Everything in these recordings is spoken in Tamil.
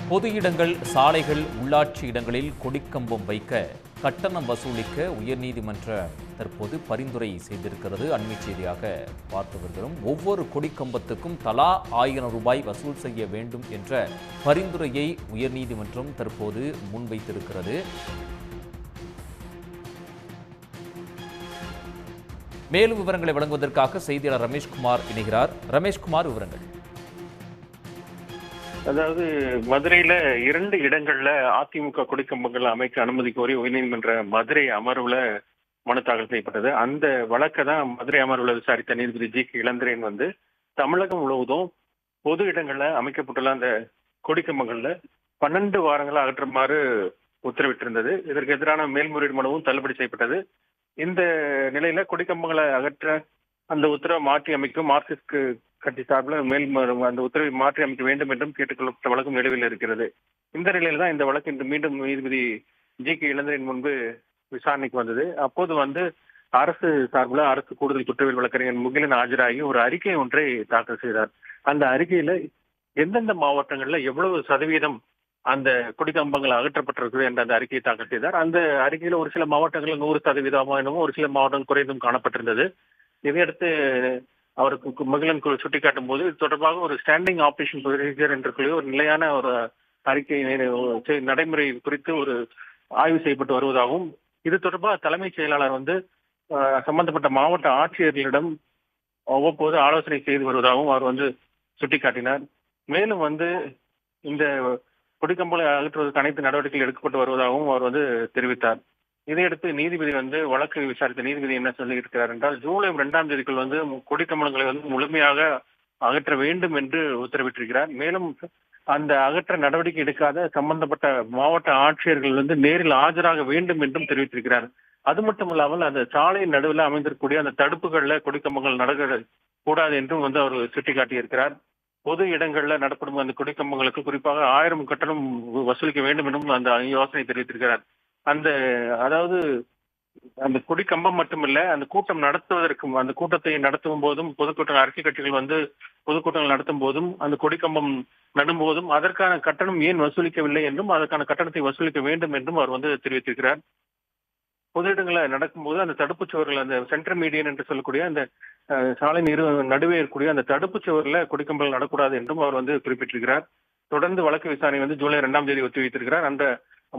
பொது இடங்கள், சாலைகள், உள்ளாட்சி இடங்களில் கொடிக்கம்பம் வைக்க கட்டணம் வசூலிக்க உயர்நீதிமன்றம் தற்போது பரிந்துரை செய்திருக்கிறது. அண்மை செய்தியாக பார்த்து வருகிறோம். ஒவ்வொரு கொடிக்கம்பத்துக்கும் தலா 1000 ரூபாய் வசூல் செய்ய வேண்டும் என்ற பரிந்துரையை உயர்நீதிமன்றம் தற்போது முன்வைத்திருக்கிறது. மேலும் விவரங்களை வழங்குவதற்காக செய்தியாளர் ரமேஷ்குமார் இணைகிறார். ரமேஷ்குமார், விவரங்கள். அதாவது மதுரையில 2 இடங்கள்ல அதிமுக கொடிக்கம்பங்கள் அமைக்க அனுமதி கோரி உயர்நீதிமன்ற மதுரை அமர்வுல மனு தாக்கல் செய்யப்பட்டது. அந்த வழக்கை தான் மதுரை அமர்வுல விசாரித்த நீதிபதி ஜி.கே. இளந்திரன் தமிழகம் முழுவதும் பொது இடங்கள்ல அமைக்கப்பட்டுள்ள அந்த கொடிக்கம்பங்கள்ல 12 வாரங்களை அகற்றுமாறு உத்தரவிட்டிருந்தது. இதற்கு எதிரான மேல்முறையீடு மனுவும் தள்ளுபடி செய்யப்பட்டது. இந்த நிலையில கொடிக்கம்பங்களை அகற்ற அந்த உத்தரவை மாற்றி அமைக்கும் மார்க்சிஸ்ட் கட்சி சார்பில் அந்த உத்தரவை மாற்றி அமைக்க வேண்டும் என்றும் கேட்டுக்கொள்ளப்பட்ட வழக்கும் நிலுவையில் இருக்கிறது. இந்த நிலையில தான் இந்த வழக்கு இன்று மீண்டும் நீதிபதி ஜி.கே. இளந்திரன் முன்பு விசாரணைக்கு வந்தது. அப்போது அரசு சார்பில் அரசு கூடுதல் குற்றவியல் வழக்கறிஞர் முகிலன் ஆஜராகி ஒரு அறிக்கை ஒன்றை தாக்கல் செய்தார். அந்த அறிக்கையில எந்தெந்த மாவட்டங்கள்ல எவ்வளவு சதவீதம் அந்த கொடிக்கம்பங்கள் அகற்றப்பட்டிருக்கிறது என்ற அந்த அறிக்கையை தாக்கல் செய்தார். அந்த அறிக்கையில ஒரு சில மாவட்டங்களில் 100% ஒரு சில மாவட்டங்கள் குறைந்தும் காணப்பட்டிருந்தது. இதையடுத்து அவருக்கு முகிலன் குழு சுட்டிக்காட்டும் போது இது தொடர்பாக ஒரு ஸ்டாண்டிங் ஆபரேஷன் ப்ரொசீஜர் என்ற ஒரு நிலையான ஒரு அறிக்கை நடைமுறை குறித்து ஒரு ஆய்வு செய்யப்பட்டு வருவதாகவும், இது தொடர்பாக தலைமைச் செயலாளர் சம்பந்தப்பட்ட மாவட்ட ஆட்சியர்களிடம் அவ்வப்போது ஆலோசனை செய்து வருவதாகவும் அவர் சுட்டிக்காட்டினார். மேலும் இந்த கொடிக்கம்பங்களை அகற்றுவதற்கு அனைத்து நடவடிக்கைகள் எடுக்கப்பட்டு வருவதாகவும் அவர் தெரிவித்தார். இதையடுத்து நீதிபதி வழக்கு விசாரித்த நீதிபதி என்ன சொல்லியிருக்கிறார் என்றால், ஜூலை 2ஆம் தேதிக்குள் கொடிக்கம்பங்களை முழுமையாக அகற்ற வேண்டும் என்று உத்தரவிட்டிருக்கிறார். மேலும் அந்த அகற்ற நடவடிக்கை எடுக்காத சம்பந்தப்பட்ட மாவட்ட ஆட்சியர்கள் நேரில் ஆஜராக வேண்டும் என்றும் தெரிவித்திருக்கிறார். அது மட்டுமல்லாமல் அந்த சாலையின் நடுவில் அமைந்திருக்கக்கூடிய அந்த தடுப்புகள்ல கொடிக்கம்பங்கள் நடக்க கூடாது என்றும் அவர் சுட்டிக்காட்டியிருக்கிறார். பொது இடங்கள்ல நடப்படும் அந்த கொடிக்கம்பங்களுக்கு குறிப்பாக 1000 கட்டணம் வசூலிக்க வேண்டும் என்றும் அந்த யோசனை தெரிவித்திருக்கிறார். அதாவது அந்த கொடிக்கம்பம் மட்டுமில்ல, அந்த கூட்டம் நடத்துவதற்கும் அந்த கூட்டத்தை நடத்தும் போதும் பொதுக்கூட்ட அரசியல் கட்சிகள் பொதுக்கூட்டங்கள் நடத்தும் போதும் அந்த கொடிக்கம்பம் நடும் போதும் அதற்கான கட்டணம் ஏன் வசூலிக்கவில்லை என்றும் அதற்கான கட்டணத்தை வசூலிக்க வேண்டும் என்றும் அவர் தெரிவித்திருக்கிறார். பொது இடங்களை நடக்கும்போது அந்த தடுப்பு சுவர்கள், அந்த சென்டர் மீடியன் என்று சொல்லக்கூடிய அந்த சாலை நடுவே இருக்கக்கூடிய அந்த தடுப்பு சுவர்ல கொடிக்கம்பங்கள் நடக்கூடாது என்றும் அவர் குறிப்பிட்டிருக்கிறார். தொடர்ந்து வழக்கு விசாரணை ஜூலை 2ஆம் தேதி ஒத்திவைத்திருக்கிறார். அந்த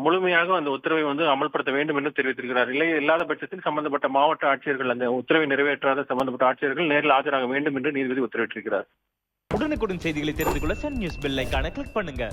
முழுமையாக அந்த உத்தரவை அமல்படுத்த வேண்டும் என்று தெரிவித்திருக்கிறார். இல்லை இல்லாத பட்சத்தில் சம்பந்தப்பட்ட மாவட்ட ஆட்சியர்கள், அந்த உத்தரவை நிறைவேற்றாத சம்பந்தப்பட்ட ஆட்சியர்கள் நேரில் ஆஜராக வேண்டும் என்று நீதிபதி உத்தரவிட்டிருக்கிறார். உடனுக்குடன் செய்திகளை தெரிந்து கொள்ள சன் நியூஸ் பெல் ஐகானை கிளிக் பண்ணுங்க.